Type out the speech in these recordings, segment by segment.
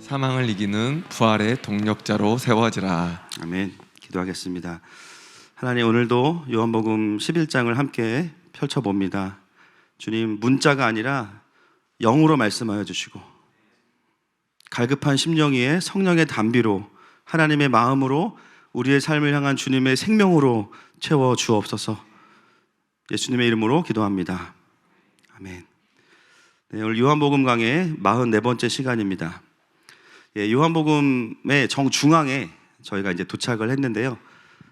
사망을 이기는 부활의 동력자로 세워지라. 아멘. 기도하겠습니다. 하나님, 오늘도 요한복음 11장을 함께 펼쳐봅니다. 주님, 문자가 아니라 영으로 말씀하여 주시고 갈급한 심령 위에 성령의 담비로 하나님의 마음으로 우리의 삶을 향한 주님의 생명으로 채워 주옵소서. 예수님의 이름으로 기도합니다. 아멘. 네, 오늘 요한복음 강의 44번째 시간입니다. 요한복음의 정중앙에 저희가 이제 도착을 했는데요.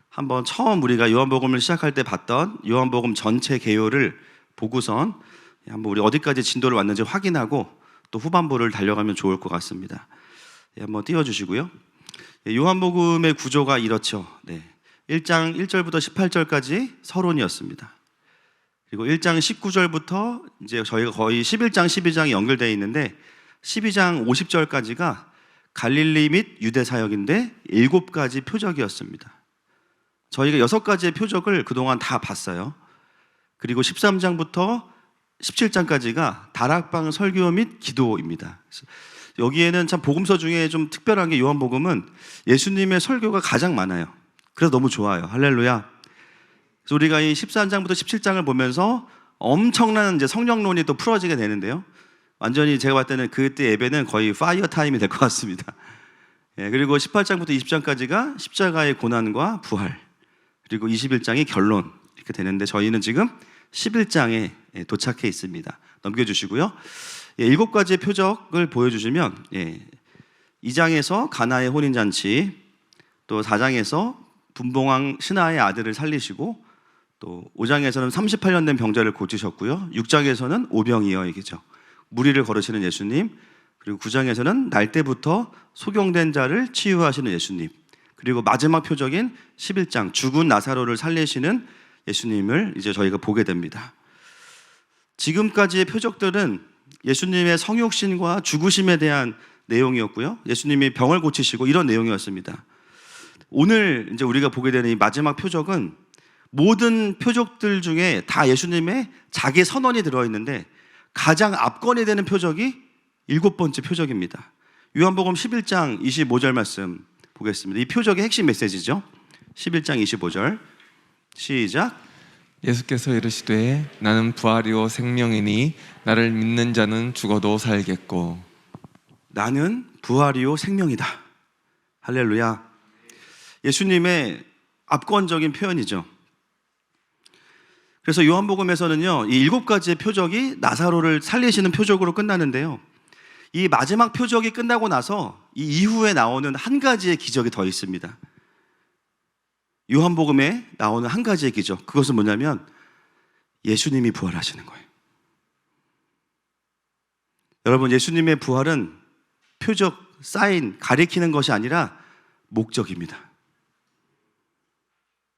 한번 처음 우리가 요한복음을 시작할 때 봤던 요한복음 전체 개요를 보고선 한번 우리 어디까지 진도를 왔는지 확인하고 또 후반부를 달려가면 좋을 것 같습니다. 한번 띄워주시고요. 요한복음의 구조가 이렇죠. 1장 1절부터 18절까지 서론이었습니다. 그리고 1장 19절부터 이제 저희가 거의 11장, 12장이 연결되어 있는데 12장 50절까지가 갈릴리 및 유대 사역인데 7가지 표적이었습니다. 저희가 6가지의 표적을 그동안 다 봤어요. 그리고 13장부터 17장까지가 다락방 설교 및 기도입니다. 여기에는 참 복음서 중에 좀 특별한 게 요한복음은 예수님의 설교가 가장 많아요. 그래서 너무 좋아요. 할렐루야. 그래서 우리가 이 13장부터 17장을 보면서 엄청난 이제 성령론이 또 풀어지게 되는데요. 완전히 제가 봤을 때는 그때 예배는 거의 파이어 타임이 될 것 같습니다. 그리고 18장부터 20장까지가 십자가의 고난과 부활, 그리고 21장이 결론 이렇게 되는데 저희는 지금 11장에 도착해 있습니다. 넘겨주시고요. 7가지의 표적을 보여주시면 2장에서 가나의 혼인잔치, 또 4장에서 분봉왕 신하의 아들을 살리시고, 또 5장에서는 38년 된 병자를 고치셨고요. 6장에서는 오병이어에게죠. 무리를 걸으시는 예수님, 그리고 9장에서는 날 때부터 소경된 자를 치유하시는 예수님, 그리고 마지막 표적인 11장 죽은 나사로를 살리시는 예수님을 이제 저희가 보게 됩니다. 지금까지의 표적들은 예수님의 성육신과 죽으심에 대한 내용이었고요. 예수님이 병을 고치시고 이런 내용이었습니다. 오늘 이제 우리가 보게 되는 이 마지막 표적은 모든 표적들 중에 다 예수님의 자기 선언이 들어있는데 가장 압권이 되는 표적이 7번째 표적입니다. 요한복음 11장 25절 말씀 보겠습니다. 이 표적의 핵심 메시지죠. 11장 25절 시작. 예수께서 이르시되 나는 부활이요 생명이니 나를 믿는 자는 죽어도 살겠고. 나는 부활이요 생명이다. 할렐루야. 예수님의 압권적인 표현이죠. 그래서 요한복음에서는요, 이 7가지의 표적이 나사로를 살리시는 표적으로 끝나는데요, 이 마지막 표적이 끝나고 나서 이 이후에 나오는 한 가지의 기적이 더 있습니다. 요한복음에 나오는 한 가지의 기적, 그것은 뭐냐면 예수님이 부활하시는 거예요. 여러분, 예수님의 부활은 표적, 사인, 가리키는 것이 아니라 목적입니다.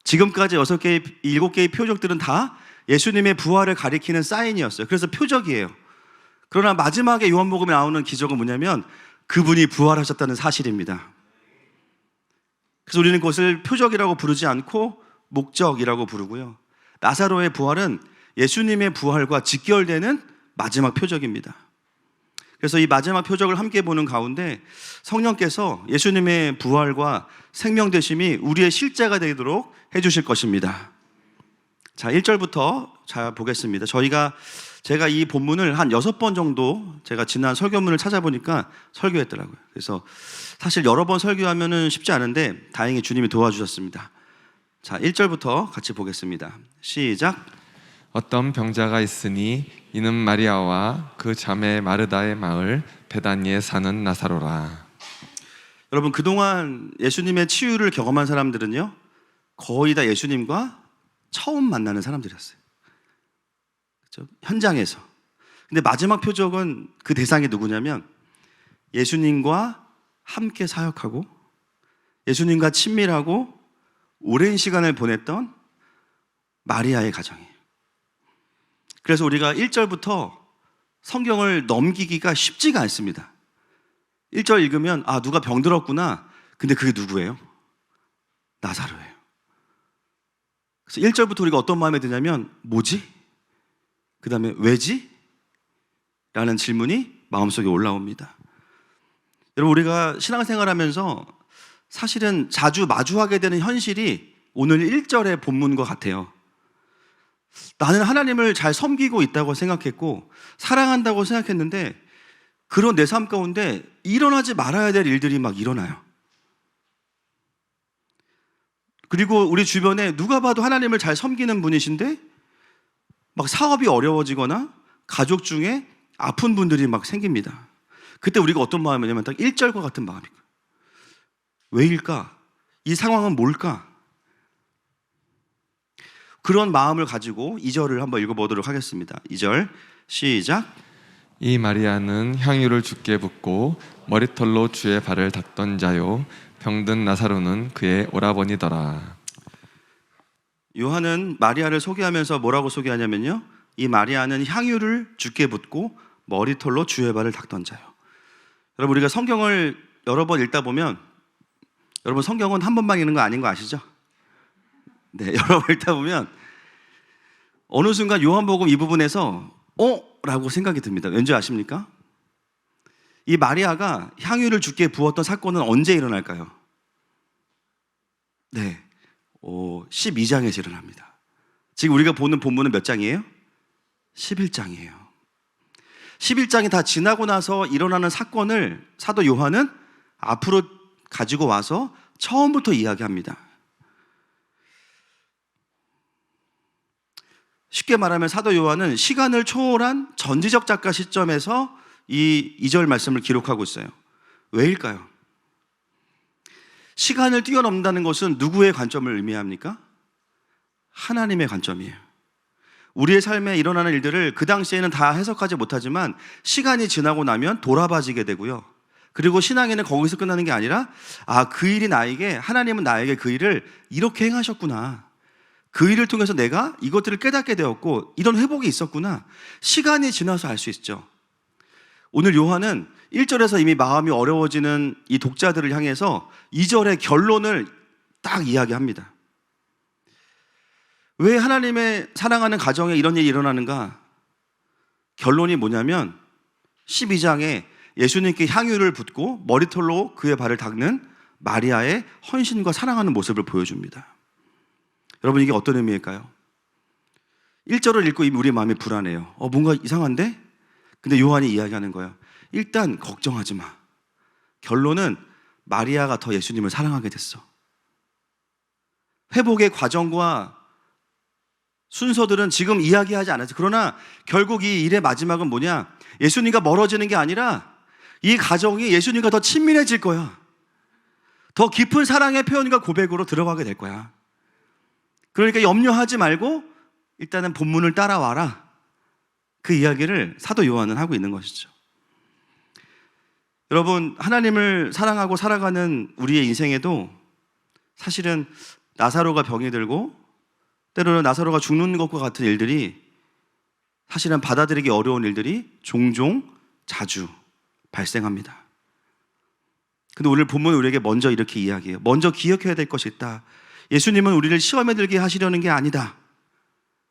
지금까지 7개의 표적들은 다 예수님의 부활을 가리키는 사인이었어요. 그래서 표적이에요. 그러나 마지막에 요한복음에 나오는 기적은 뭐냐면 그분이 부활하셨다는 사실입니다. 그래서 우리는 그것을 표적이라고 부르지 않고 목적이라고 부르고요. 나사로의 부활은 예수님의 부활과 직결되는 마지막 표적입니다. 그래서 이 마지막 표적을 함께 보는 가운데 성령께서 예수님의 부활과 생명되심이 우리의 실제가 되도록 해주실 것입니다. 자, 1절부터 잘 보겠습니다. 제가 이 본문을 한 6번 정도 제가 지난 설교문을 찾아보니까 설교했더라고요. 그래서 사실 여러 번 설교하면은 쉽지 않은데 다행히 주님이 도와주셨습니다. 자, 1절부터 같이 보겠습니다. 시작. 어떤 병자가 있으니 이는 마리아와 그 자매 마르다의 마을 베다니에 사는 나사로라. 여러분, 그동안 예수님의 치유를 경험한 사람들은요, 거의 다 예수님과 처음 만나는 사람들이었어요. 그렇죠? 현장에서. 근데 마지막 표적은 그 대상이 누구냐면 예수님과 함께 사역하고 예수님과 친밀하고 오랜 시간을 보냈던 마리아의 가정이에요. 그래서 우리가 1절부터 성경을 넘기기가 쉽지가 않습니다. 1절 읽으면 아, 누가 병들었구나. 근데 그게 누구예요? 나사로예요. 그래서 1절부터 우리가 어떤 마음이 드냐면 뭐지? 그 다음에 왜지? 라는 질문이 마음속에 올라옵니다. 여러분, 우리가 신앙생활하면서 사실은 자주 마주하게 되는 현실이 오늘 1절의 본문과 같아요. 나는 하나님을 잘 섬기고 있다고 생각했고 사랑한다고 생각했는데 그런 내 삶 가운데 일어나지 말아야 될 일들이 막 일어나요. 그리고 우리 주변에 누가 봐도 하나님을 잘 섬기는 분이신데 막 사업이 어려워지거나 가족 중에 아픈 분들이 막 생깁니다. 그때 우리가 어떤 마음이냐면 딱 1절과 같은 마음이에요. 왜일까? 이 상황은 뭘까? 그런 마음을 가지고 2절을 한번 읽어보도록 하겠습니다. 2절 시작. 이 마리아는 향유를 주께 붓고 머리털로 주의 발을 닦던 자요 병든 나사로는 그의 오라버니더라. 요한은 마리아를 소개하면서 뭐라고 소개하냐면요, 이 마리아는 향유를 주께 붓고 머리털로 주의 발을 닦던 자요. 여러분, 우리가 성경을 여러 번 읽다 보면, 여러분 성경은 한 번만 읽는 거 아닌 거 아시죠? 네, 여러 번 읽다 보면 어느 순간 요한복음 이 부분에서 라고 생각이 듭니다. 왠지 아십니까? 이 마리아가 향유를 주께 부었던 사건은 언제 일어날까요? 네, 12장에서 일어납니다. 지금 우리가 보는 본문은 몇 장이에요? 11장이에요. 11장이 다 지나고 나서 일어나는 사건을 사도 요한은 앞으로 가지고 와서 처음부터 이야기합니다. 쉽게 말하면 사도 요한은 시간을 초월한 전지적 작가 시점에서 이 2절 말씀을 기록하고 있어요. 왜일까요? 시간을 뛰어넘는다는 것은 누구의 관점을 의미합니까? 하나님의 관점이에요. 우리의 삶에 일어나는 일들을 그 당시에는 다 해석하지 못하지만 시간이 지나고 나면 돌아봐지게 되고요. 그리고 신앙에는 거기서 끝나는 게 아니라 그 일이 나에게, 하나님은 나에게 그 일을 이렇게 행하셨구나, 그 일을 통해서 내가 이것들을 깨닫게 되었고 이런 회복이 있었구나, 시간이 지나서 알 수 있죠. 오늘 요한은 1절에서 이미 마음이 어려워지는 이 독자들을 향해서 2절의 결론을 딱 이야기합니다. 왜 하나님의 사랑하는 가정에 이런 일이 일어나는가? 결론이 뭐냐면 12장에 예수님께 향유를 붓고 머리털로 그의 발을 닦는 마리아의 헌신과 사랑하는 모습을 보여줍니다. 여러분, 이게 어떤 의미일까요? 1절을 읽고 이미 우리의 마음이 불안해요. 뭔가 이상한데? 근데 요한이 이야기하는 거예요. 일단 걱정하지 마. 결론은 마리아가 더 예수님을 사랑하게 됐어. 회복의 과정과 순서들은 지금 이야기하지 않았죠. 그러나 결국 이 일의 마지막은 뭐냐? 예수님과 멀어지는 게 아니라 이 가정이 예수님과 더 친밀해질 거야. 더 깊은 사랑의 표현과 고백으로 들어가게 될 거야. 그러니까 염려하지 말고 일단은 본문을 따라와라. 그 이야기를 사도 요한은 하고 있는 것이죠. 여러분, 하나님을 사랑하고 살아가는 우리의 인생에도 사실은 나사로가 병이 들고 때로는 나사로가 죽는 것과 같은 일들이, 사실은 받아들이기 어려운 일들이 종종 자주 발생합니다. 근데 오늘 본문은 우리에게 먼저 이렇게 이야기해요. 먼저 기억해야 될 것이 있다. 예수님은 우리를 시험에 들게 하시려는 게 아니다.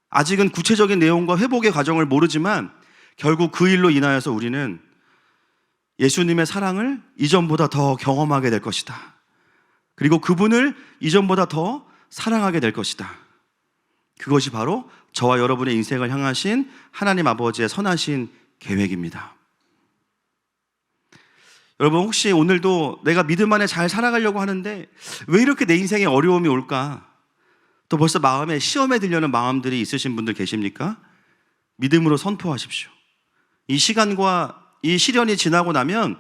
아직은 구체적인 내용과 회복의 과정을 모르지만 결국 그 일로 인하여서 우리는 예수님의 사랑을 이전보다 더 경험하게 될 것이다. 그리고 그분을 이전보다 더 사랑하게 될 것이다. 그것이 바로 저와 여러분의 인생을 향하신 하나님 아버지의 선하신 계획입니다. 여러분, 혹시 오늘도 내가 믿음 안에 잘 살아가려고 하는데 왜 이렇게 내 인생에 어려움이 올까? 또 벌써 마음에 시험에 들려는 마음들이 있으신 분들 계십니까? 믿음으로 선포하십시오. 이 시간과 이 시련이 지나고 나면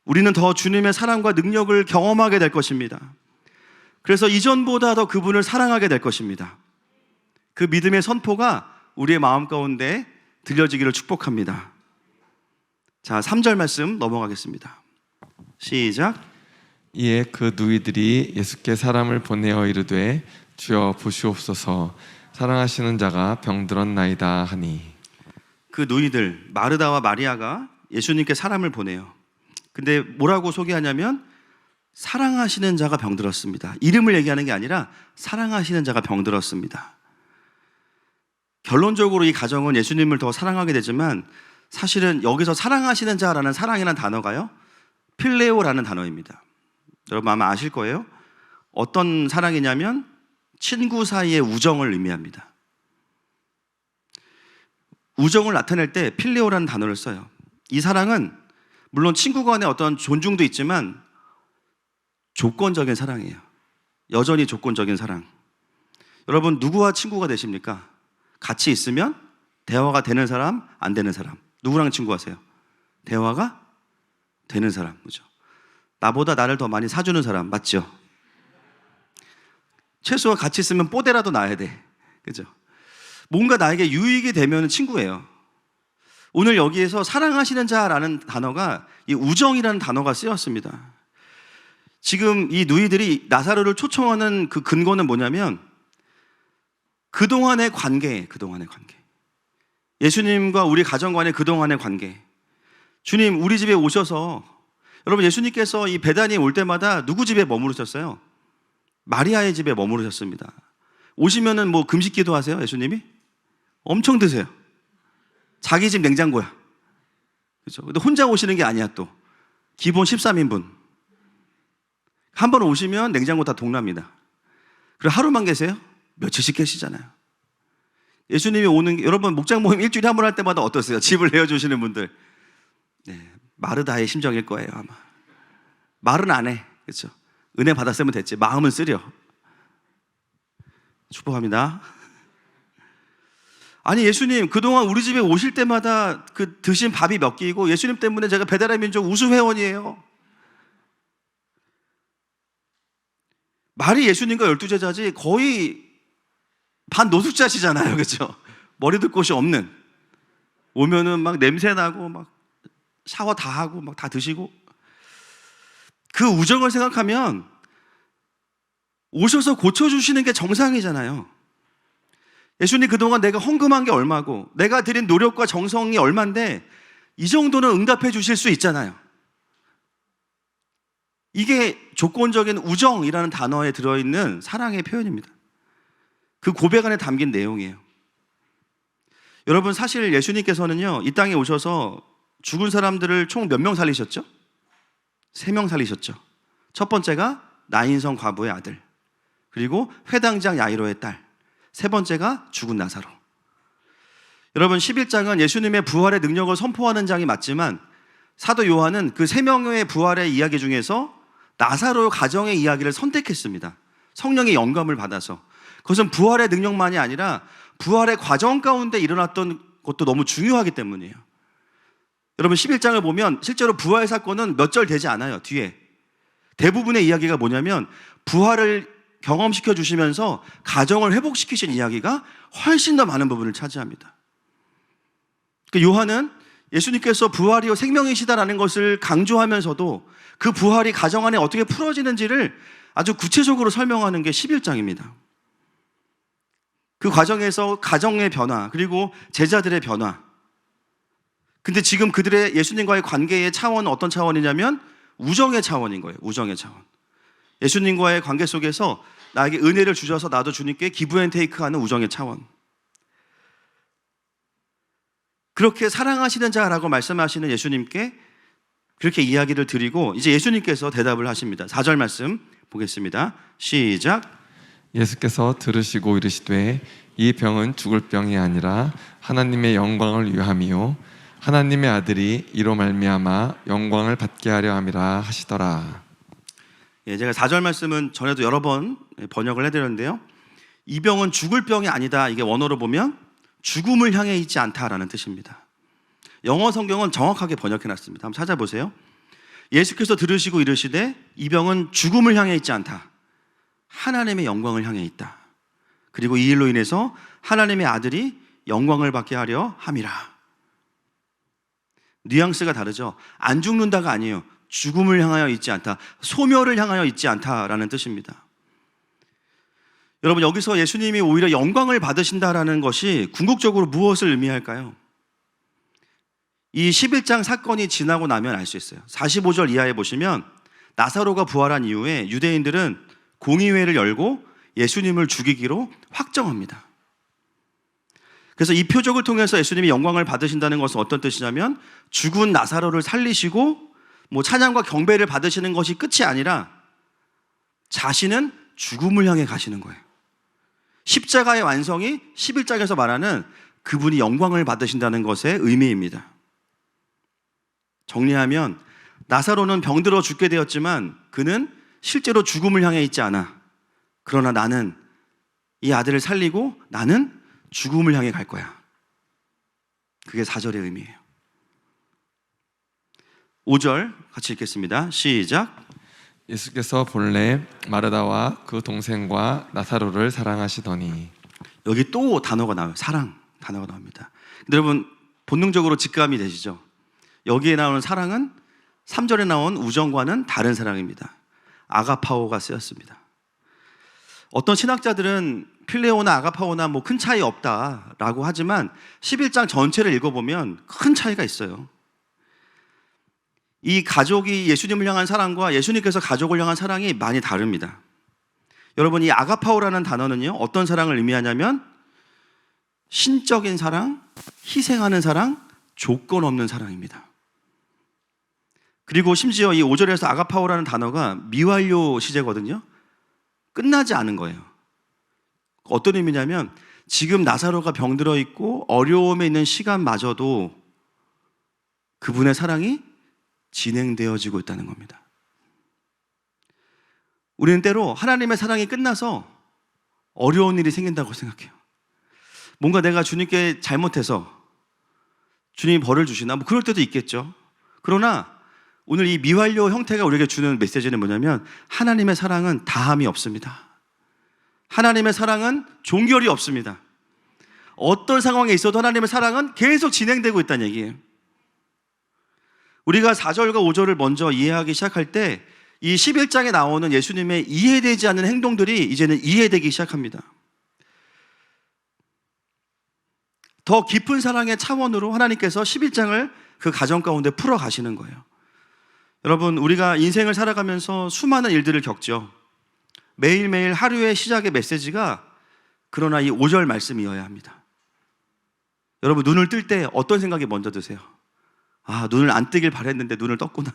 우리는 더 주님의 사랑과 능력을 경험하게 될 것입니다. 그래서 이전보다 더 그분을 사랑하게 될 것입니다. 그 믿음의 선포가 우리의 마음 가운데 들려지기를 축복합니다. 자, 3절 말씀 넘어가겠습니다. 시작. 이에 그 누이들이 예수께 사람을 보내어 이르되 주여 보시옵소서 사랑하시는 자가 병들었나이다 하니. 그 누이들 마르다와 마리아가 예수님께 사람을 보내요. 근데 뭐라고 소개하냐면 사랑하시는 자가 병들었습니다. 이름을 얘기하는 게 아니라 사랑하시는 자가 병들었습니다. 결론적으로 이 가정은 예수님을 더 사랑하게 되지만 사실은 여기서 사랑하시는 자라는 사랑이라는 단어가요, 필레오라는 단어입니다. 여러분 아마 아실 거예요. 어떤 사랑이냐면 친구 사이의 우정을 의미합니다. 우정을 나타낼 때 필레오라는 단어를 써요. 이 사랑은 물론 친구 간의 어떤 존중도 있지만 조건적인 사랑이에요. 여전히 조건적인 사랑. 여러분 누구와 친구가 되십니까? 같이 있으면 대화가 되는 사람, 안 되는 사람. 누구랑 친구하세요? 대화가 되는 사람, 그죠? 나보다 나를 더 많이 사주는 사람, 맞죠? 최소한 같이 있으면 뽀대라도 놔야 돼, 그죠? 뭔가 나에게 유익이 되면 친구예요. 오늘 여기에서 사랑하시는 자라는 단어가 이 우정이라는 단어가 쓰였습니다. 지금 이 누이들이 나사로를 초청하는 그 근거는 뭐냐면 그동안의 관계. 예수님과 우리 가정 간의 그동안의 관계. 주님, 우리 집에 오셔서, 여러분 예수님께서 이 베다니에 올 때마다 누구 집에 머무르셨어요? 마리아의 집에 머무르셨습니다. 오시면은 뭐 금식 기도 하세요, 예수님이? 엄청 드세요. 자기 집 냉장고야. 그렇죠? 근데 혼자 오시는 게 아니야 또. 기본 13인분. 한 번 오시면 냉장고 다 동납니다. 그리고 하루만 계세요? 며칠씩 계시잖아요. 예수님이 오는 게, 여러분 목장 모임 일주일에 한 번 할 때마다 어떠세요? 집을 내어주시는 분들. 네, 마르다의 심정일 거예요 아마. 말은 안 해, 그렇죠? 은혜 받았으면 됐지. 마음은 쓰려. 축복합니다. 아니 예수님 그동안 우리 집에 오실 때마다 그 드신 밥이 몇 끼이고 예수님 때문에 제가 배달의 민족 우수 회원이에요. 말이 예수님과 12제자지 거의 반 노숙자시잖아요, 그렇죠? 머리둘 곳이 없는. 오면은 막 냄새 나고 막 샤워 다 하고 막 다 드시고. 그 우정을 생각하면 오셔서 고쳐주시는 게 정상이잖아요. 예수님 그동안 내가 헌금한 게 얼마고 내가 드린 노력과 정성이 얼만데 이 정도는 응답해 주실 수 있잖아요. 이게 조건적인 우정이라는 단어에 들어있는 사랑의 표현입니다. 그 고백 안에 담긴 내용이에요. 여러분 사실 예수님께서는요 이 땅에 오셔서 죽은 사람들을 총 몇 명 살리셨죠? 3명 살리셨죠. 첫 번째가 나인성 과부의 아들, 그리고 회당장 야이로의 딸, 세 번째가 죽은 나사로. 여러분 11장은 예수님의 부활의 능력을 선포하는 장이 맞지만 사도 요한은 그 3명의 부활의 이야기 중에서 나사로 가정의 이야기를 선택했습니다. 성령의 영감을 받아서. 그것은 부활의 능력만이 아니라 부활의 과정 가운데 일어났던 것도 너무 중요하기 때문이에요. 여러분 11장을 보면 실제로 부활 사건은 몇 절 되지 않아요. 뒤에 대부분의 이야기가 뭐냐면 부활을 경험시켜 주시면서 가정을 회복시키신 이야기가 훨씬 더 많은 부분을 차지합니다. 요한은 예수님께서 부활이요 생명이시다라는 것을 강조하면서도 그 부활이 가정 안에 어떻게 풀어지는지를 아주 구체적으로 설명하는 게 11장입니다. 그 과정에서 가정의 변화, 그리고 제자들의 변화. 근데 지금 그들의 예수님과의 관계의 차원은 어떤 차원이냐면 우정의 차원인 거예요. 우정의 차원. 예수님과의 관계 속에서 나에게 은혜를 주셔서 나도 주님께 기브 앤 테이크하는 우정의 차원. 그렇게 사랑하시는 자라고 말씀하시는 예수님께 그렇게 이야기를 드리고 이제 예수님께서 대답을 하십니다. 4절 말씀 보겠습니다. 시작. 예수께서 들으시고 이르시되 이 병은 죽을 병이 아니라 하나님의 영광을 위함이요 하나님의 아들이 이로 말미암아 영광을 받게 하려 함이라 하시더라. 예, 제가 4절 말씀은 전에도 여러 번 번역을 해드렸는데요. 이 병은 죽을 병이 아니다. 이게 원어로 보면 죽음을 향해 있지 않다라는 뜻입니다. 영어 성경은 정확하게 번역해놨습니다. 한번 찾아보세요. 예수께서 들으시고 이르시되 이 병은 죽음을 향해 있지 않다. 하나님의 영광을 향해 있다. 그리고 이 일로 인해서 하나님의 아들이 영광을 받게 하려 함이라. 뉘앙스가 다르죠. 안 죽는다가 아니에요. 죽음을 향하여 있지 않다. 소멸을 향하여 있지 않다라는 뜻입니다. 여러분 여기서 예수님이 오히려 영광을 받으신다라는 것이 궁극적으로 무엇을 의미할까요? 이 11장 사건이 지나고 나면 알 수 있어요. 45절 이하에 보시면 나사로가 부활한 이후에 유대인들은 공의회를 열고 예수님을 죽이기로 확정합니다. 그래서 이 표적을 통해서 예수님이 영광을 받으신다는 것은 어떤 뜻이냐면 죽은 나사로를 살리시고 뭐 찬양과 경배를 받으시는 것이 끝이 아니라 자신은 죽음을 향해 가시는 거예요. 십자가의 완성이 11장에서 말하는 그분이 영광을 받으신다는 것의 의미입니다. 정리하면 나사로는 병들어 죽게 되었지만 그는 실제로 죽음을 향해 있지 않아. 그러나 나는 이 아들을 살리고 나는 죽음을 향해 갈 거야. 그게 4절의 의미예요. 5절 같이 읽겠습니다. 시작. 예수께서 본래 마르다와 그 동생과 나사로를 사랑하시더니. 여기 또 단어가 나와요. 사랑 단어가 나옵니다. 근데 여러분 본능적으로 직감이 되시죠? 여기에 나오는 사랑은 3절에 나온 우정과는 다른 사랑입니다. 아가파오가 쓰였습니다. 어떤 신학자들은 필레오나 아가파오나 뭐 큰 차이 없다라고 하지만 11장 전체를 읽어보면 큰 차이가 있어요. 이 가족이 예수님을 향한 사랑과 예수님께서 가족을 향한 사랑이 많이 다릅니다. 여러분, 이 아가파오라는 단어는요, 어떤 사랑을 의미하냐면 신적인 사랑, 희생하는 사랑, 조건 없는 사랑입니다. 그리고 심지어 이 5절에서 아가파오라는 단어가 미완료 시제거든요. 끝나지 않은 거예요. 어떤 의미냐면 지금 나사로가 병들어 있고 어려움에 있는 시간마저도 그분의 사랑이 진행되어지고 있다는 겁니다. 우리는 때로 하나님의 사랑이 끝나서 어려운 일이 생긴다고 생각해요. 뭔가 내가 주님께 잘못해서 주님이 벌을 주시나 뭐 그럴 때도 있겠죠. 그러나 오늘 이 미완료 형태가 우리에게 주는 메시지는 뭐냐면 하나님의 사랑은 다함이 없습니다. 하나님의 사랑은 종결이 없습니다. 어떤 상황에 있어도 하나님의 사랑은 계속 진행되고 있다는 얘기예요. 우리가 4절과 5절을 먼저 이해하기 시작할 때 이 11장에 나오는 예수님의 이해되지 않는 행동들이 이제는 이해되기 시작합니다. 더 깊은 사랑의 차원으로 하나님께서 11장을 그 가정 가운데 풀어 가시는 거예요. 여러분, 우리가 인생을 살아가면서 수많은 일들을 겪죠. 매일매일 하루의 시작의 메시지가 그러나 이 5절 말씀이어야 합니다. 여러분, 눈을 뜰 때 어떤 생각이 먼저 드세요? 아, 눈을 안 뜨길 바랬는데 눈을 떴구나.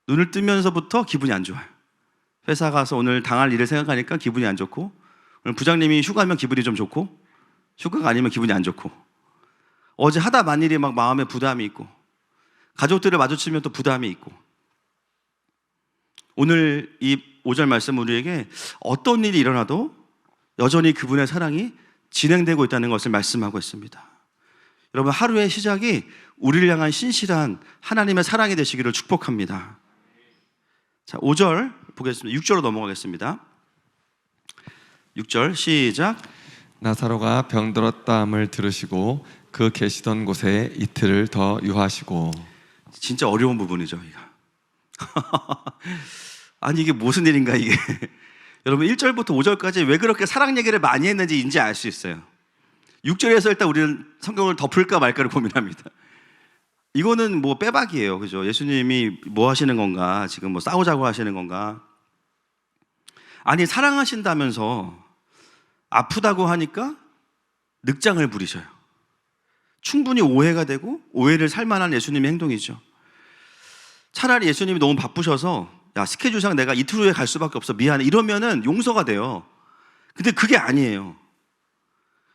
눈을 뜨면서부터 기분이 안 좋아요. 회사 가서 오늘 당할 일을 생각하니까 기분이 안 좋고, 오늘 부장님이 휴가면 기분이 좀 좋고, 휴가가 아니면 기분이 안 좋고, 어제 하다 만 일이 막 마음에 부담이 있고, 가족들을 마주치면 또 부담이 있고, 오늘 이 5절 말씀 우리에게 어떤 일이 일어나도 여전히 그분의 사랑이 진행되고 있다는 것을 말씀하고 있습니다. 여러분, 하루의 시작이 우리를 향한 신실한 하나님의 사랑이 되시기를 축복합니다. 자, 5절 보겠습니다. 6절로 넘어가겠습니다. 6절 시작. 나사로가 병들었다함을 들으시고 그 계시던 곳에 이틀을 더 유하시고. 진짜 어려운 부분이죠, 이거. 아니, 이게 무슨 일인가, 이게. 여러분, 1절부터 5절까지 왜 그렇게 사랑 얘기를 많이 했는지 이제 알 수 있어요. 6절에서 일단 우리는 성경을 덮을까 말까를 고민합니다. 이거는 뭐 빼박이에요, 그죠? 예수님이 뭐 하시는 건가? 지금 뭐 싸우자고 하시는 건가? 아니, 사랑하신다면서 아프다고 하니까 늑장을 부리셔요. 충분히 오해가 되고 오해를 살 만한 예수님의 행동이죠. 차라리 예수님이 너무 바쁘셔서 야, 스케줄상 내가 이틀 후에 갈 수밖에 없어, 미안해, 이러면은 용서가 돼요. 근데 그게 아니에요.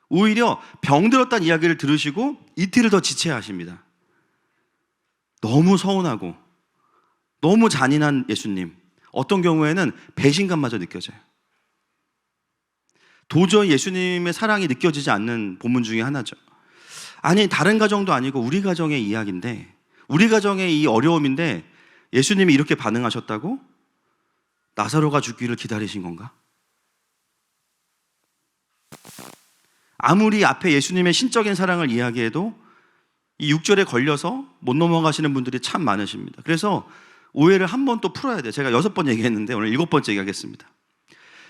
오히려 병들었다는 이야기를 들으시고 이틀을 더 지체하십니다. 너무 서운하고 너무 잔인한 예수님, 어떤 경우에는 배신감마저 느껴져요. 도저히 예수님의 사랑이 느껴지지 않는 본문 중에 하나죠. 아니, 다른 가정도 아니고 우리 가정의 이야기인데, 우리 가정의 이 어려움인데 예수님이 이렇게 반응하셨다고? 나사로가 죽기를 기다리신 건가? 아무리 앞에 예수님의 신적인 사랑을 이야기해도 이 6절에 걸려서 못 넘어가시는 분들이 참 많으십니다. 그래서 오해를 한 번 또 풀어야 돼요. 제가 6번 얘기했는데 오늘 7번째 얘기하겠습니다.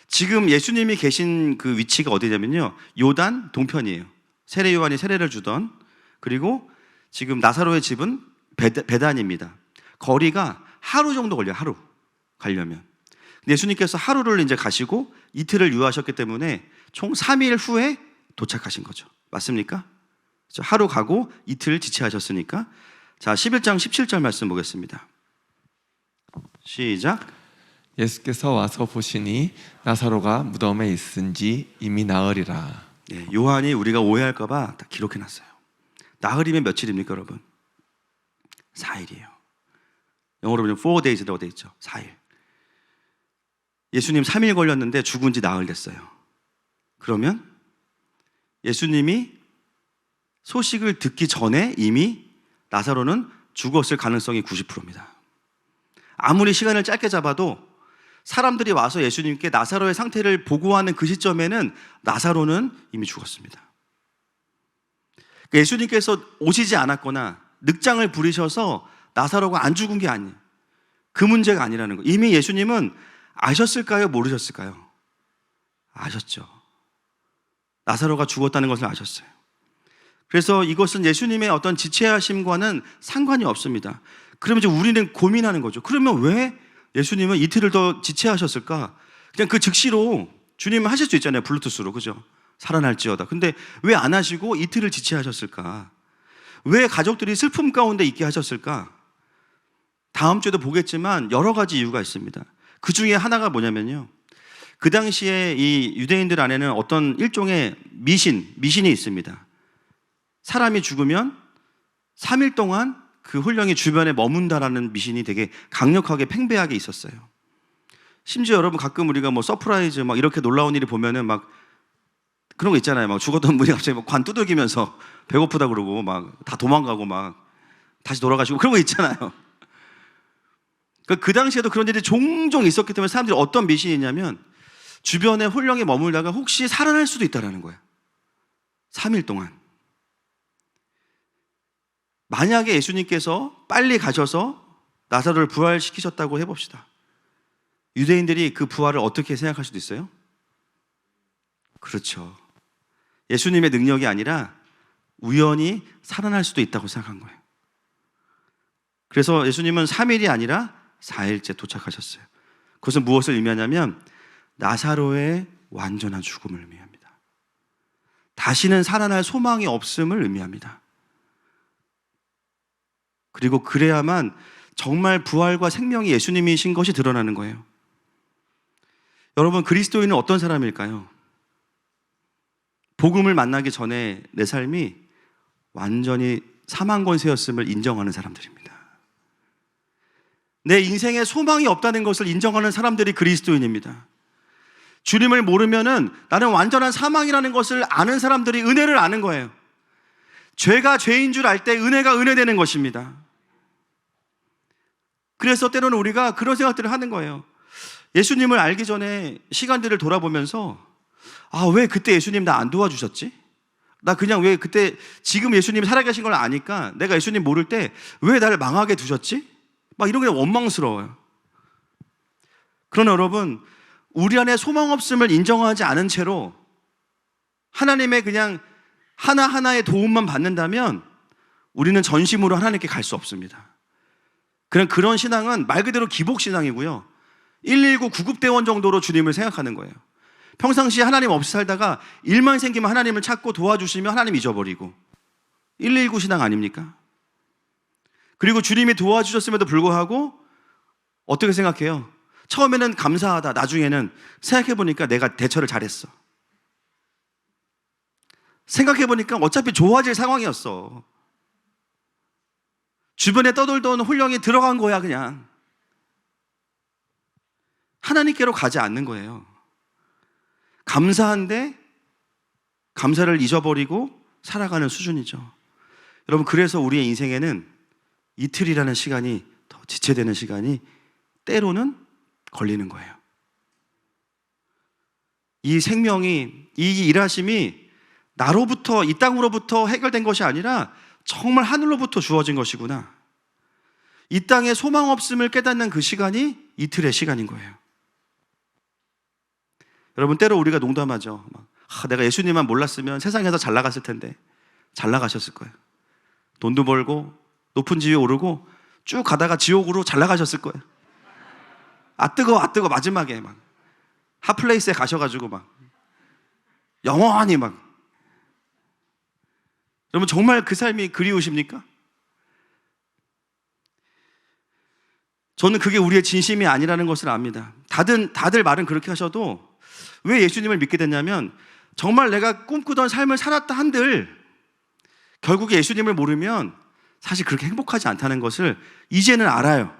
지금 예수님이 계신 그 위치가 어디냐면요, 요단 동편이에요. 세례 요한이 세례를 주던, 그리고 지금 나사로의 집은 베단입니다. 거리가 하루 정도 걸려요. 하루 가려면. 예수님께서 하루를 이제 가시고 이틀을 유하셨기 때문에 총 3일 후에 도착하신 거죠. 맞습니까? 하루 가고 이틀 지체하셨으니까. 자, 11장 17절 말씀 보겠습니다. 시작. 예수께서 와서 보시니 나사로가 무덤에 있은지 이미 나흘이라. 네, 요한이 우리가 오해할까 봐 다 기록해놨어요. 나흘이면 며칠입니까 여러분? 4일이에요. 영어로 보면 4days라고 돼 있죠. 4일. 예수님 3일 걸렸는데 죽은 지 나흘 됐어요. 그러면 예수님이 소식을 듣기 전에 이미 나사로는 죽었을 가능성이 90%입니다. 아무리 시간을 짧게 잡아도 사람들이 와서 예수님께 나사로의 상태를 보고하는 그 시점에는 나사로는 이미 죽었습니다. 예수님께서 오시지 않았거나 늑장을 부리셔서 나사로가 안 죽은 게 아니에요. 그 문제가 아니라는 거예요. 이미 예수님은 아셨을까요? 모르셨을까요? 아셨죠. 나사로가 죽었다는 것을 아셨어요. 그래서 이것은 예수님의 어떤 지체하심과는 상관이 없습니다. 그러면 이제 우리는 고민하는 거죠. 그러면 왜 예수님은 이틀을 더 지체하셨을까? 그냥 그 즉시로 주님은 하실 수 있잖아요. 블루투스로. 그죠? 살아날지어다. 근데 왜 안 하시고 이틀을 지체하셨을까? 왜 가족들이 슬픔 가운데 있게 하셨을까? 다음 주에도 보겠지만 여러 가지 이유가 있습니다. 그 중에 하나가 뭐냐면요. 그 당시에 이 유대인들 안에는 어떤 일종의 미신이 있습니다. 사람이 죽으면 3일 동안 그 훌령이 주변에 머문다라는 미신이 되게 강력하게 팽배하게 있었어요. 심지어 여러분 가끔 우리가 뭐 서프라이즈 막 이렇게 놀라운 일이 보면은 막 그런 거 있잖아요. 막 죽었던 분이 갑자기 막 관 두들기면서 배고프다 그러고 막 다 도망가고 막 다시 돌아가시고 그런 거 있잖아요. 그 당시에도 그런 일이 종종 있었기 때문에 사람들이 어떤 미신이 있냐면 주변에 홀령에 머물다가 혹시 살아날 수도 있다는 거예요. 3일 동안. 만약에 예수님께서 빨리 가셔서 나사로를 부활시키셨다고 해봅시다. 유대인들이 그 부활을 어떻게 생각할 수도 있어요? 그렇죠. 예수님의 능력이 아니라 우연히 살아날 수도 있다고 생각한 거예요. 그래서 예수님은 3일이 아니라 4일째 도착하셨어요. 그것은 무엇을 의미하냐면 나사로의 완전한 죽음을 의미합니다. 다시는 살아날 소망이 없음을 의미합니다. 그리고 그래야만 정말 부활과 생명이 예수님이신 것이 드러나는 거예요. 여러분, 그리스도인은 어떤 사람일까요? 복음을 만나기 전에 내 삶이 완전히 사망 권세였음을 인정하는 사람들입니다. 내 인생에 소망이 없다는 것을 인정하는 사람들이 그리스도인입니다. 주님을 모르면은 나는 완전한 사망이라는 것을 아는 사람들이 은혜를 아는 거예요. 죄가 죄인 줄 알 때 은혜가 은혜되는 것입니다. 그래서 때로는 우리가 그런 생각들을 하는 거예요. 예수님을 알기 전에 시간들을 돌아보면서 왜 그때 예수님 나 안 도와주셨지? 나 그냥 왜 그때 지금 예수님이 살아계신 걸 아니까 내가 예수님 모를 때 왜 나를 망하게 두셨지? 막 이런 게 원망스러워요. 그러나 여러분, 우리 안에 소망 없음을 인정하지 않은 채로 하나님의 그냥 하나하나의 도움만 받는다면 우리는 전심으로 하나님께 갈 수 없습니다. 그런 신앙은 말 그대로 기복신앙이고요. 119 구급대원 정도로 주님을 생각하는 거예요. 평상시에 하나님 없이 살다가 일만 생기면 하나님을 찾고 도와주시면 하나님 잊어버리고 119 신앙 아닙니까? 그리고 주님이 도와주셨음에도 불구하고 어떻게 생각해요? 처음에는 감사하다. 나중에는 생각해보니까 내가 대처를 잘했어. 생각해보니까 어차피 좋아질 상황이었어. 주변에 떠돌던 훌령이 들어간 거야 그냥. 하나님께로 가지 않는 거예요. 감사한데 감사를 잊어버리고 살아가는 수준이죠. 여러분, 그래서 우리의 인생에는 이틀이라는 시간이 더 지체되는 시간이 때로는 걸리는 거예요. 이 생명이, 이 일하심이 나로부터, 이 땅으로부터 해결된 것이 아니라 정말 하늘로부터 주어진 것이구나. 이 땅에 소망 없음을 깨닫는 그 시간이 이틀의 시간인 거예요. 여러분, 때로 우리가 농담하죠. 내가 예수님만 몰랐으면 세상에서 잘 나갔을 텐데. 잘 나가셨을 거예요. 돈도 벌고 높은 지위에 오르고 쭉 가다가 지옥으로 잘 나가셨을 거예요. 뜨거 마지막에 막 핫플레이스에 가셔가지고 막 영원히 막. 여러분, 정말 그 삶이 그리우십니까? 저는 그게 우리의 진심이 아니라는 것을 압니다. 다들 말은 그렇게 하셔도 왜 예수님을 믿게 됐냐면 정말 내가 꿈꾸던 삶을 살았다 한들 결국에 예수님을 모르면 사실 그렇게 행복하지 않다는 것을 이제는 알아요.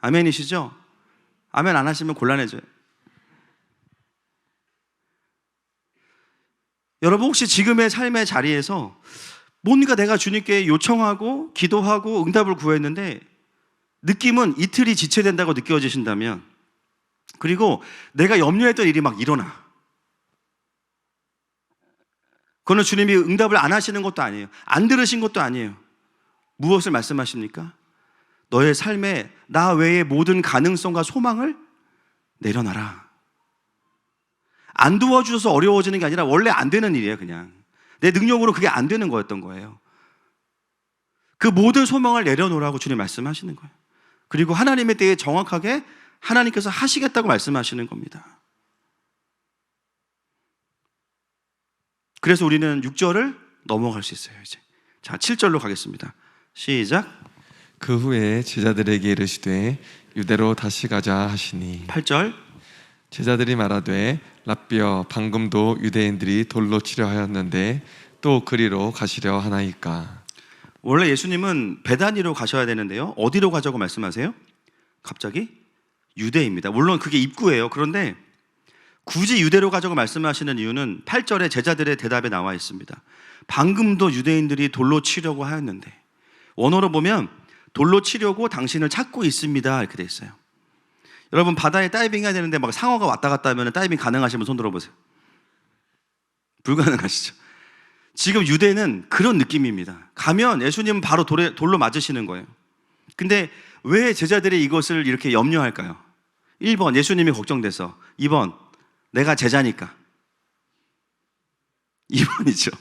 아멘이시죠? 아멘 안 하시면 곤란해져요. 여러분 혹시 지금의 삶의 자리에서 뭔가 내가 주님께 요청하고 기도하고 응답을 구했는데 느낌은 이틀이 지체된다고 느껴지신다면, 그리고 내가 염려했던 일이 막 일어나, 그거는 주님이 응답을 안 하시는 것도 아니에요. 안 들으신 것도 아니에요. 무엇을 말씀하십니까? 너의 삶에 나 외의 모든 가능성과 소망을 내려놔라. 안 도와주셔서 어려워지는 게 아니라 원래 안 되는 일이에요. 그냥 내 능력으로 그게 안 되는 거였던 거예요. 그 모든 소망을 내려놓으라고 주님 말씀하시는 거예요. 그리고 하나님에 대해 정확하게 하나님께서 하시겠다고 말씀하시는 겁니다. 그래서 우리는 6절을 넘어갈 수 있어요. 이제 자, 7절로 가겠습니다. 시작. 그 후에 제자들에게 이르시되 유대로 다시 가자 하시니 8절. 제자들이 말하되 랍비여 방금도 유대인들이 돌로 치려 하였는데 또 그리로 가시려 하나이까. 원래 예수님은 베다니로 가셔야 되는데요, 어디로 가자고 말씀하세요? 갑자기 유대입니다. 물론 그게 입구예요. 그런데 굳이 유대로 가자고 말씀하시는 이유는 8절에 제자들의 대답에 나와 있습니다. 방금도 유대인들이 돌로 치려고 하였는데, 원어로 보면 돌로 치려고 당신을 찾고 있습니다 이렇게 돼 있어요. 여러분 바다에 다이빙 해야 되는데 막 상어가 왔다 갔다 하면 다이빙 가능하시면 손 들어보세요. 불가능하시죠? 지금 유대는 그런 느낌입니다. 가면 예수님은 바로 돌로 맞으시는 거예요. 근데 왜 제자들이 이것을 이렇게 염려할까요? 1번 예수님이 걱정돼서, 2번 내가 제자니까, 2번이죠.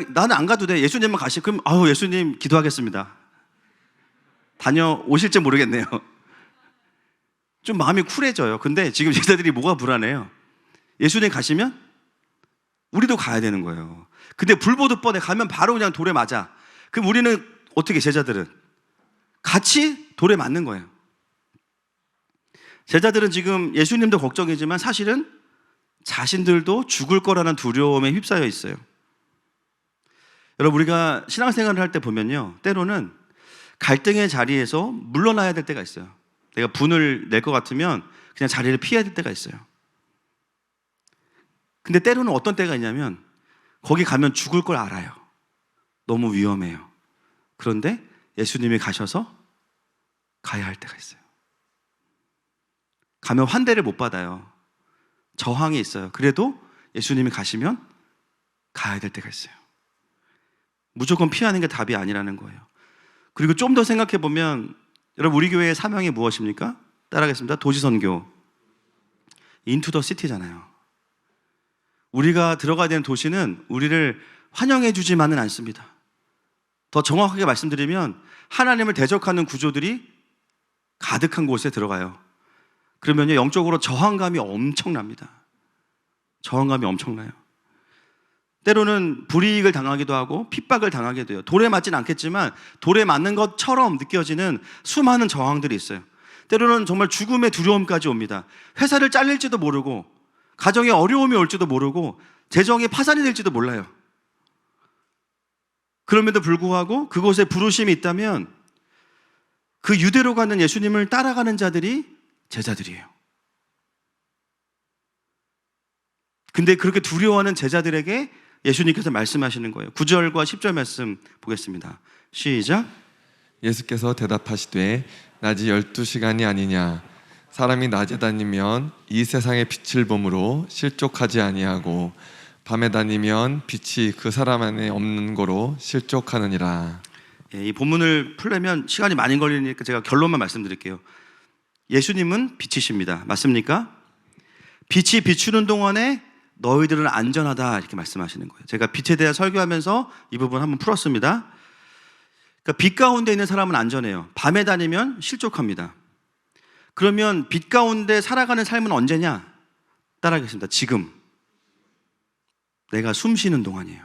나는 안 가도 돼, 예수님만 가시. 그럼 예수님 기도하겠습니다. 다녀오실지 모르겠네요. 좀 마음이 쿨해져요. 근데 지금 제자들이 뭐가 불안해요? 예수님 가시면 우리도 가야 되는 거예요. 근데 불 보듯 뻔해. 가면 바로 그냥 돌에 맞아. 그럼 우리는 어떻게, 제자들은 같이 돌에 맞는 거예요. 제자들은 지금 예수님도 걱정이지만 사실은 자신들도 죽을 거라는 두려움에 휩싸여 있어요. 여러분 우리가 신앙생활을 할 때 보면요, 때로는 갈등의 자리에서 물러나야 될 때가 있어요. 내가 분을 낼 것 같으면 그냥 자리를 피해야 될 때가 있어요. 근데 때로는 어떤 때가 있냐면 거기 가면 죽을 걸 알아요. 너무 위험해요. 그런데 예수님이 가셔서 가야 할 때가 있어요. 가면 환대를 못 받아요. 저항이 있어요. 그래도 예수님이 가시면 가야 될 때가 있어요. 무조건 피하는 게 답이 아니라는 거예요. 그리고 좀 더 생각해 보면, 여러분 우리 교회의 사명이 무엇입니까? 따라하겠습니다. 도시선교. 인투 더 시티잖아요. 우리가 들어가야 되는 도시는 우리를 환영해 주지만은 않습니다. 더 정확하게 말씀드리면 하나님을 대적하는 구조들이 가득한 곳에 들어가요. 그러면요, 영적으로 저항감이 엄청납니다. 저항감이 엄청나요. 때로는 불이익을 당하기도 하고 핍박을 당하게 돼요. 돌에 맞진 않겠지만 돌에 맞는 것처럼 느껴지는 수많은 저항들이 있어요. 때로는 정말 죽음의 두려움까지 옵니다. 회사를 잘릴지도 모르고, 가정에 어려움이 올지도 모르고, 재정이 파산이 될지도 몰라요. 그럼에도 불구하고 그곳에 부르심이 있다면 그 유대로 가는 예수님을 따라가는 자들이 제자들이에요. 근데 그렇게 두려워하는 제자들에게 예수님께서 말씀하시는 거예요. 9절과 10절 말씀 보겠습니다. 시작. 예수께서 대답하시되 낮이 12시간이 아니냐. 사람이 낮에 다니면 이 세상의 빛을 보므로 실족하지 아니하고 밤에 다니면 빛이 그 사람 안에 없는 거로 실족하느니라. 이 본문을 풀려면 시간이 많이 걸리니까 제가 결론만 말씀드릴게요. 예수님은 빛이십니다. 맞습니까? 빛이 비추는 동안에 너희들은 안전하다 이렇게 말씀하시는 거예요. 제가 빛에 대해 설교하면서 이 부분 한번 풀었습니다. 그러니까 빛 가운데 있는 사람은 안전해요. 밤에 다니면 실족합니다. 그러면 빛 가운데 살아가는 삶은 언제냐? 따라하겠습니다. 지금. 내가 숨 쉬는 동안이에요.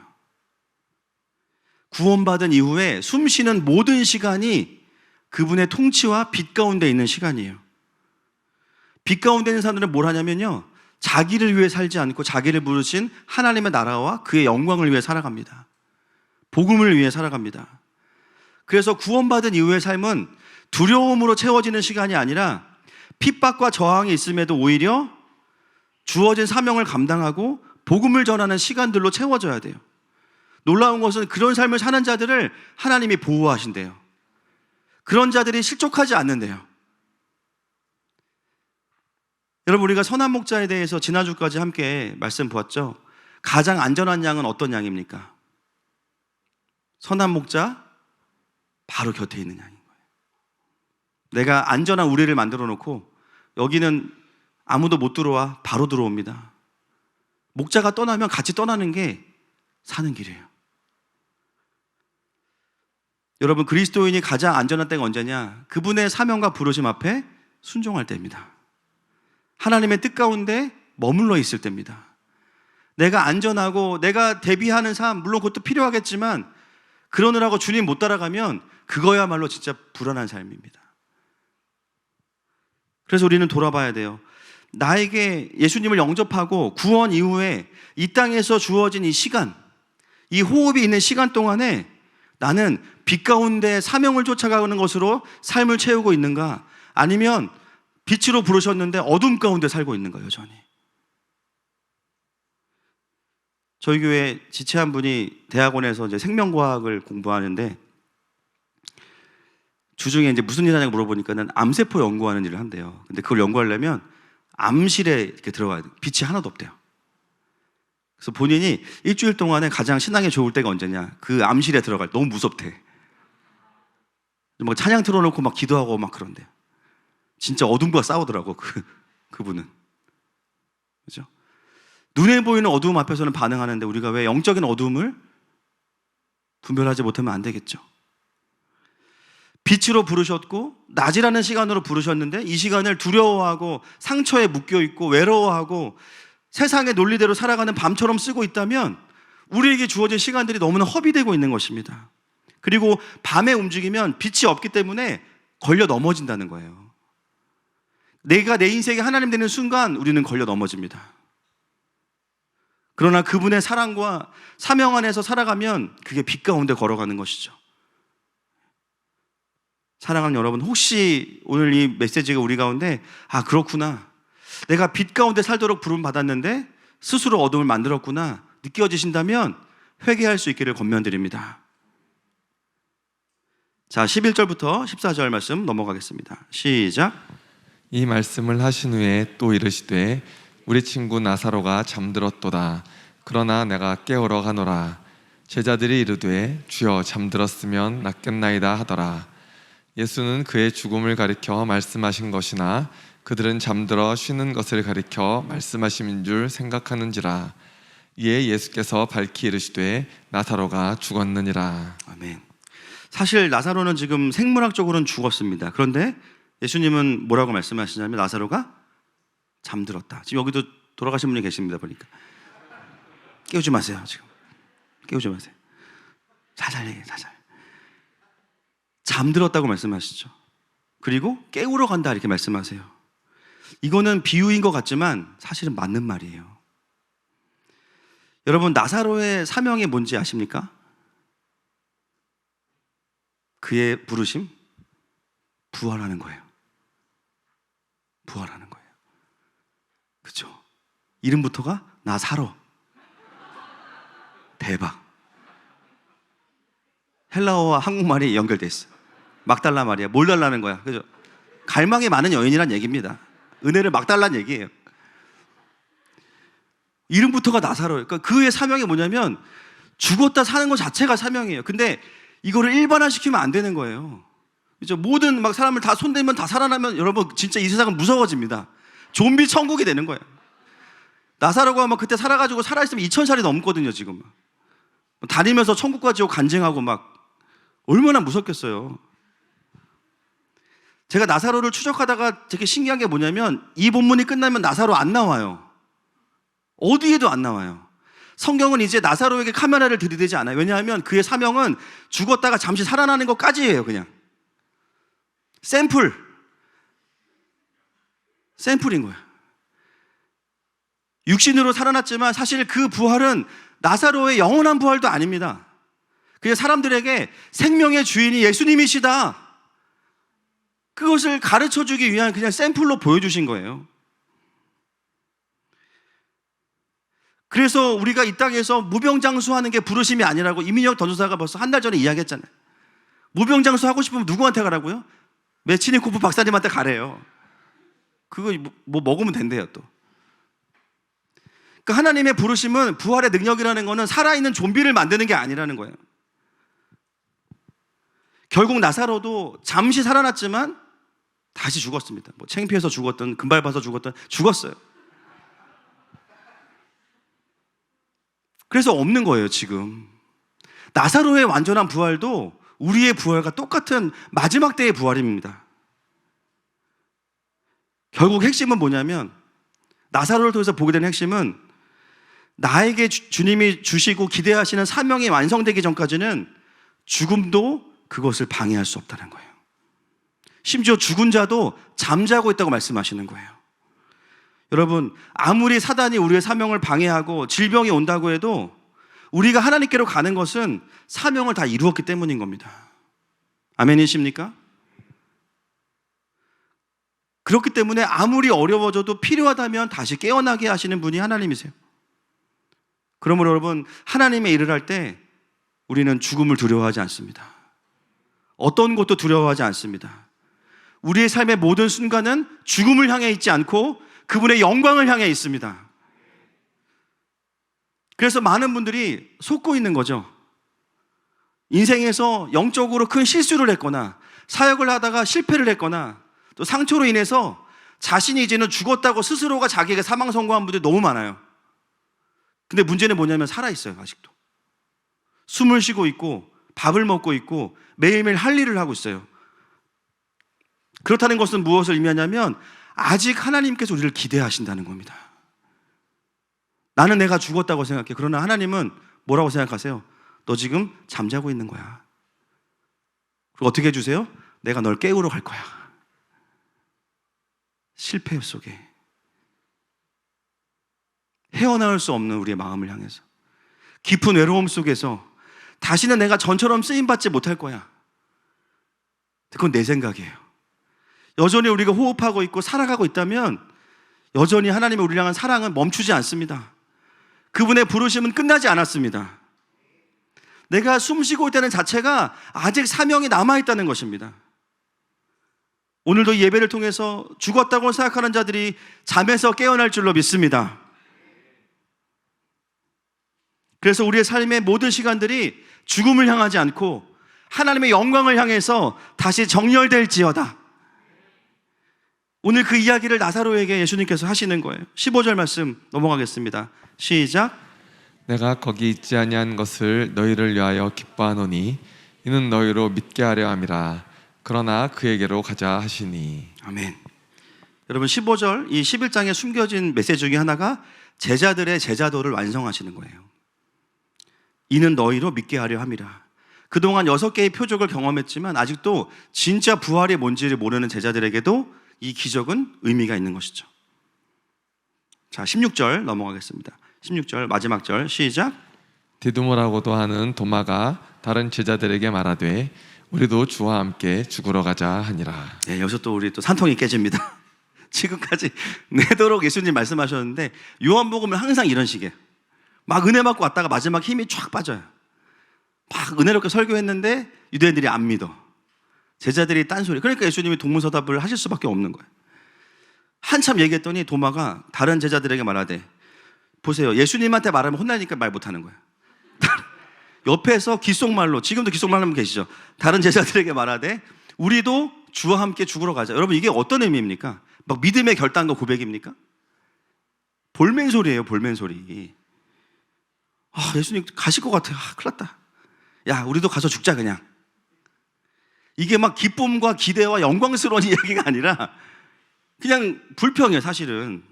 구원받은 이후에 숨 쉬는 모든 시간이 그분의 통치와 빛 가운데 있는 시간이에요. 빛 가운데 있는 사람들은 뭘 하냐면요, 자기를 위해 살지 않고 자기를 부르신 하나님의 나라와 그의 영광을 위해 살아갑니다. 복음을 위해 살아갑니다. 그래서 구원받은 이후의 삶은 두려움으로 채워지는 시간이 아니라 핍박과 저항이 있음에도 오히려 주어진 사명을 감당하고 복음을 전하는 시간들로 채워져야 돼요. 놀라운 것은 그런 삶을 사는 자들을 하나님이 보호하신대요. 그런 자들이 실족하지 않는데요. 여러분, 우리가 선한 목자에 대해서 지난주까지 함께 말씀 보았죠. 가장 안전한 양은 어떤 양입니까? 선한 목자 바로 곁에 있는 양인 거예요. 내가 안전한 우리를 만들어 놓고 여기는 아무도 못 들어와, 바로 들어옵니다. 목자가 떠나면 같이 떠나는 게 사는 길이에요. 여러분, 그리스도인이 가장 안전한 때가 언제냐? 그분의 사명과 부르심 앞에 순종할 때입니다. 하나님의 뜻 가운데 머물러 있을 때입니다. 내가 안전하고 내가 대비하는 삶, 물론 그것도 필요하겠지만 그러느라고 주님 못 따라가면 그거야말로 진짜 불안한 삶입니다. 그래서 우리는 돌아봐야 돼요. 나에게 예수님을 영접하고 구원 이후에 이 땅에서 주어진 이 시간, 이 호흡이 있는 시간 동안에 나는 빛 가운데 사명을 쫓아가는 것으로 삶을 채우고 있는가, 아니면 빛으로 부르셨는데 어둠 가운데 살고 있는가, 여전히. 저희 교회 지체한 분이 대학원에서 이제 생명과학을 공부하는데 주중에 이제 무슨 일 하냐고 물어보니까는 암세포 연구하는 일을 한대요. 근데 그걸 연구하려면 암실에 이렇게 들어가야 돼요. 빛이 하나도 없대요. 그래서 본인이 일주일 동안에 가장 신앙이 좋을 때가 언제냐? 그 암실에 들어갈 때 너무 무섭대. 막 찬양 틀어놓고 막 기도하고 막 그런대요. 진짜 어둠과 싸우더라고, 그분은. 그죠? 눈에 보이는 어두움 앞에서는 반응하는데 우리가 왜 영적인 어두움을 분별하지 못하면 안 되겠죠? 빛으로 부르셨고 낮이라는 시간으로 부르셨는데 이 시간을 두려워하고 상처에 묶여있고 외로워하고 세상의 논리대로 살아가는 밤처럼 쓰고 있다면 우리에게 주어진 시간들이 너무나 허비되고 있는 것입니다. 그리고 밤에 움직이면 빛이 없기 때문에 걸려 넘어진다는 거예요. 내가 내 인생에 하나님 되는 순간 우리는 걸려 넘어집니다. 그러나 그분의 사랑과 사명 안에서 살아가면 그게 빛 가운데 걸어가는 것이죠. 사랑하는 여러분, 혹시 오늘 이 메시지가 우리 가운데 그렇구나, 내가 빛 가운데 살도록 부름 받았는데 스스로 어둠을 만들었구나 느껴지신다면 회개할 수 있기를 권면드립니다. 자, 11절부터 14절 말씀 넘어가겠습니다. 시작. 이 말씀을 하신 후에 또 이르시되 우리 친구 나사로가 잠들었도다. 그러나 내가 깨우러 가노라. 제자들이 이르되 주여 잠들었으면 낫겠나이다 하더라. 예수는 그의 죽음을 가리켜 말씀하신 것이나 그들은 잠들어 쉬는 것을 가리켜 말씀하심인 줄 생각하는지라. 이에 예수께서 밝히 이르시되 나사로가 죽었느니라. 아멘. 사실 나사로는 지금 생물학적으로는 죽었습니다. 그런데 예수님은 뭐라고 말씀하시냐면 나사로가 잠들었다. 지금 여기도 돌아가신 분이 계십니다. 보니까 깨우지 마세요. 지금 깨우지 마세요. 살살 얘기해, 살살. 잠들었다고 말씀하시죠. 그리고 깨우러 간다 이렇게 말씀하세요. 이거는 비유인 것 같지만 사실은 맞는 말이에요. 여러분, 나사로의 사명이 뭔지 아십니까? 그의 부르심? 부활하는 거예요. 부활하는 거예요. 그렇죠? 이름부터가 나사로. 대박. 헬라어와 한국말이 연결돼 있어. 막 달라 말이야. 뭘 달라는 거야. 그죠? 갈망이 많은 여인이란 얘기입니다. 은혜를 막 달라는 얘기예요. 이름부터가 나사로예요. 그러니까 그의 사명이 뭐냐면 죽었다 사는 것 자체가 사명이에요. 근데 이거를 일반화시키면 안 되는 거예요. 그죠? 모든 막 사람을 다 손대면 다 살아나면 여러분 진짜 이 세상은 무서워집니다. 좀비 천국이 되는 거예요. 나사로가 막 그때 살아가지고 살아있으면 2000살이 넘거든요, 지금. 다니면서 천국과 지옥 간증하고 막 얼마나 무섭겠어요. 제가 나사로를 추적하다가 되게 신기한 게 뭐냐면 이 본문이 끝나면 나사로 안 나와요. 어디에도 안 나와요. 성경은 이제 나사로에게 카메라를 들이대지 않아요. 왜냐하면 그의 사명은 죽었다가 잠시 살아나는 것까지예요, 그냥. 샘플인 거예요. 육신으로 살아났지만 사실 그 부활은 나사로의 영원한 부활도 아닙니다. 그냥 사람들에게 생명의 주인이 예수님이시다, 그것을 가르쳐주기 위한 그냥 샘플로 보여주신 거예요. 그래서 우리가 이 땅에서 무병장수하는 게 부르심이 아니라고 이민혁 전도사가 벌써 한 달 전에 이야기했잖아요. 무병장수하고 싶으면 누구한테 가라고요? 메치니코프 박사님한테 가래요. 그거 뭐 먹으면 된대요 또. 그러니까 하나님의 부르심은, 부활의 능력이라는 거는 살아있는 좀비를 만드는 게 아니라는 거예요. 결국 나사로도 잠시 살아났지만 다시 죽었습니다. 뭐 창피해서 죽었든 금발 봐서 죽었든 죽었어요. 그래서 없는 거예요 지금. 나사로의 완전한 부활도 우리의 부활과 똑같은 마지막 때의 부활입니다. 결국 핵심은 뭐냐면, 나사로를 통해서 보게 된 핵심은, 나에게 주님이 주시고 기대하시는 사명이 완성되기 전까지는 죽음도 그것을 방해할 수 없다는 거예요. 심지어 죽은 자도 잠자고 있다고 말씀하시는 거예요. 여러분, 아무리 사단이 우리의 사명을 방해하고 질병이 온다고 해도 우리가 하나님께로 가는 것은 사명을 다 이루었기 때문인 겁니다. 아멘이십니까? 그렇기 때문에 아무리 어려워져도 필요하다면 다시 깨어나게 하시는 분이 하나님이세요. 그러므로 여러분, 하나님의 일을 할 때 우리는 죽음을 두려워하지 않습니다. 어떤 것도 두려워하지 않습니다. 우리의 삶의 모든 순간은 죽음을 향해 있지 않고 그분의 영광을 향해 있습니다. 그래서 많은 분들이 속고 있는 거죠. 인생에서 영적으로 큰 실수를 했거나 사역을 하다가 실패를 했거나 또 상처로 인해서 자신이 이제는 죽었다고 스스로가 자기에게 사망 선고한 분들이 너무 많아요. 근데 문제는 뭐냐면 살아있어요. 아직도 숨을 쉬고 있고 밥을 먹고 있고 매일매일 할 일을 하고 있어요. 그렇다는 것은 무엇을 의미하냐면, 아직 하나님께서 우리를 기대하신다는 겁니다. 나는 내가 죽었다고 생각해. 그러나 하나님은 뭐라고 생각하세요? 너 지금 잠자고 있는 거야. 그리고 어떻게 해주세요? 내가 널 깨우러 갈 거야. 실패 속에 헤어나올 수 없는 우리의 마음을 향해서, 깊은 외로움 속에서 다시는 내가 전처럼 쓰임받지 못할 거야. 그건 내 생각이에요. 여전히 우리가 호흡하고 있고 살아가고 있다면 여전히 하나님의 우리를 향한 사랑은 멈추지 않습니다. 그분의 부르심은 끝나지 않았습니다. 내가 숨쉬고 있다는 자체가 아직 사명이 남아있다는 것입니다. 오늘도 예배를 통해서 죽었다고 생각하는 자들이 잠에서 깨어날 줄로 믿습니다. 그래서 우리의 삶의 모든 시간들이 죽음을 향하지 않고 하나님의 영광을 향해서 다시 정렬될지어다. 오늘 그 이야기를 나사로에게 예수님께서 하시는 거예요. 15절 말씀 넘어가겠습니다. 시작. 내가 거기 있지 아니한 것을 너희를 위하여 기뻐하노니 이는 너희로 믿게 하려 함이라. 그러나 그에게로 가자 하시니. 아멘. 여러분, 15절 이 11장에 숨겨진 메시지 중에 하나가 제자들의 제자도를 완성하시는 거예요. 이는 너희로 믿게 하려 함이라. 그동안 6개의 표적을 경험했지만 아직도 진짜 부활이 뭔지를 모르는 제자들에게도 이 기적은 의미가 있는 것이죠. 자, 16절 넘어가겠습니다. 16절 마지막 절 시작. 디두모라고도 하는 도마가 다른 제자들에게 말하되 우리도 주와 함께 죽으러 가자 하니라. 네, 여기서 또 우리 또 산통이 깨집니다. 지금까지 내도록 예수님 말씀하셨는데 요한복음은 항상 이런 식이에요. 막 은혜 받고 왔다가 마지막 힘이 쫙 빠져요. 막 은혜롭게 설교했는데 유대인들이 안 믿어. 제자들이 딴소리. 그러니까 예수님이 동문서답을 하실 수밖에 없는 거예요. 한참 얘기했더니 도마가 다른 제자들에게 말하되, 보세요, 예수님한테 말하면 혼나니까 말 못하는 거예요. 옆에서 귓속말로, 지금도 귓속말 하면 계시죠. 다른 제자들에게 말하되 우리도 주와 함께 죽으러 가자. 여러분, 이게 어떤 의미입니까? 막 믿음의 결단과 고백입니까? 볼멘소리예요. 볼멘소리. 아, 예수님 가실 것 같아. 아, 큰일 났다. 야, 우리도 가서 죽자 그냥. 이게 막 기쁨과 기대와 영광스러운 이야기가 아니라 그냥 불평이에요. 사실은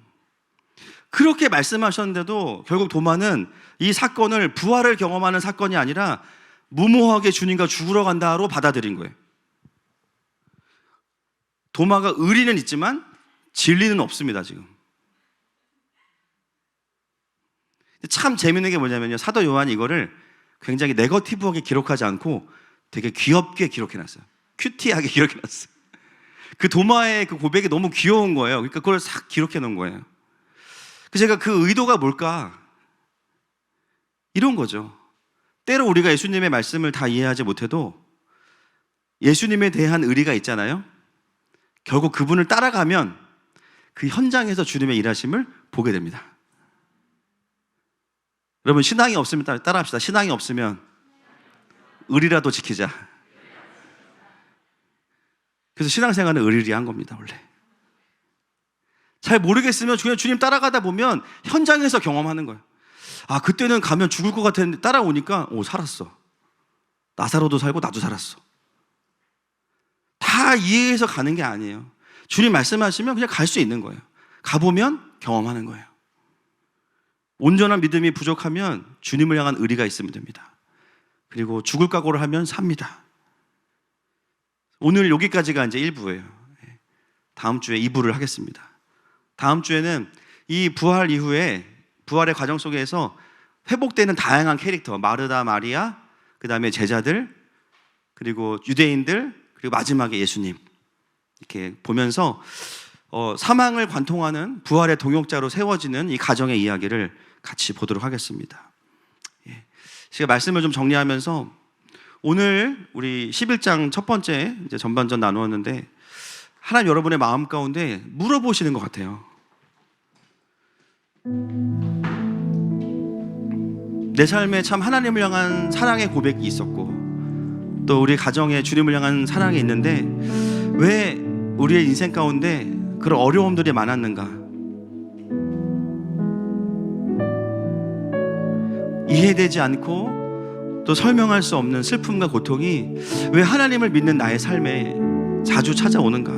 그렇게 말씀하셨는데도 결국 도마는 이 사건을 부활을 경험하는 사건이 아니라 무모하게 주님과 죽으러 간다로 받아들인 거예요. 도마가 의리는 있지만 진리는 없습니다, 지금. 참 재밌는 게 뭐냐면요, 사도 요한이 이거를 굉장히 네거티브하게 기록하지 않고 되게 귀엽게 기록해놨어요. 큐티하게 기록해놨어요. 그 도마의 그 고백이 너무 귀여운 거예요. 그러니까 그걸 싹 기록해놓은 거예요. 그래서 제가 그 의도가 뭘까? 이런 거죠. 때로 우리가 예수님의 말씀을 다 이해하지 못해도 예수님에 대한 의리가 있잖아요. 결국 그분을 따라가면 그 현장에서 주님의 일하심을 보게 됩니다. 여러분, 신앙이 없으면 따라합시다. 신앙이 없으면 의리라도 지키자. 그래서 신앙생활은 의리한 겁니다, 원래. 잘 모르겠으면 그냥 주님 따라가다 보면 현장에서 경험하는 거예요. 아, 그때는 가면 죽을 것 같았는데 따라오니까 살았어. 나사로도 살고 나도 살았어. 다 이해해서 가는 게 아니에요. 주님 말씀하시면 그냥 갈 수 있는 거예요. 가보면 경험하는 거예요. 온전한 믿음이 부족하면 주님을 향한 의리가 있으면 됩니다. 그리고 죽을 각오를 하면 삽니다. 오늘 여기까지가 이제 1부예요. 다음 주에 2부를 하겠습니다. 다음 주에는 이 부활 이후에 부활의 과정 속에서 회복되는 다양한 캐릭터, 마르다, 마리아, 그 다음에 제자들, 그리고 유대인들, 그리고 마지막에 예수님, 이렇게 보면서 사망을 관통하는 부활의 동역자로 세워지는 이 가정의 이야기를 같이 보도록 하겠습니다. 제가 말씀을 좀 정리하면서 오늘 우리 11장 첫 번째 이제 전반전 나누었는데 하나님 여러분의 마음 가운데 물어보시는 것 같아요. 내 삶에 참 하나님을 향한 사랑의 고백이 있었고 또 우리 가정에 주님을 향한 사랑이 있는데 왜 우리의 인생 가운데 그런 어려움들이 많았는가? 이해되지 않고 또 설명할 수 없는 슬픔과 고통이 왜 하나님을 믿는 나의 삶에 자주 찾아오는가?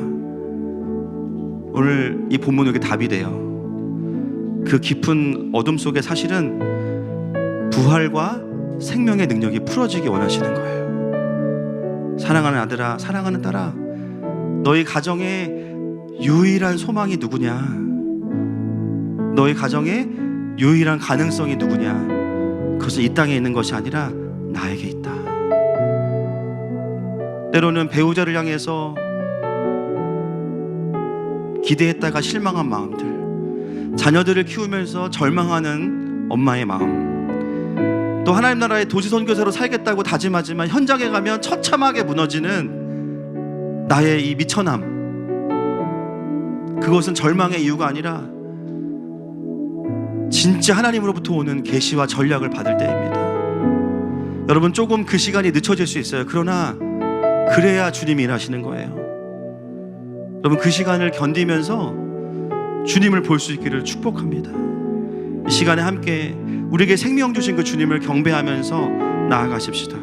오늘 이 본문은 이게 답이 돼요. 그 깊은 어둠 속에 사실은 부활과 생명의 능력이 풀어지기 원하시는 거예요. 사랑하는 아들아, 사랑하는 딸아, 너희 가정의 유일한 소망이 누구냐? 너희 가정의 유일한 가능성이 누구냐? 그것은 이 땅에 있는 것이 아니라 나에게 있다. 때로는 배우자를 향해서 기대했다가 실망한 마음들, 자녀들을 키우면서 절망하는 엄마의 마음, 또 하나님 나라의 도시 선교사로 살겠다고 다짐하지만 현장에 가면 처참하게 무너지는 나의 이 미천함, 그것은 절망의 이유가 아니라 진짜 하나님으로부터 오는 계시와 전략을 받을 때입니다. 여러분, 조금 그 시간이 늦춰질 수 있어요. 그러나 그래야 주님이 일하시는 거예요. 여러분, 그 시간을 견디면서 주님을 볼 수 있기를 축복합니다. 이 시간에 함께 우리에게 생명 주신 그 주님을 경배하면서 나아가십시다.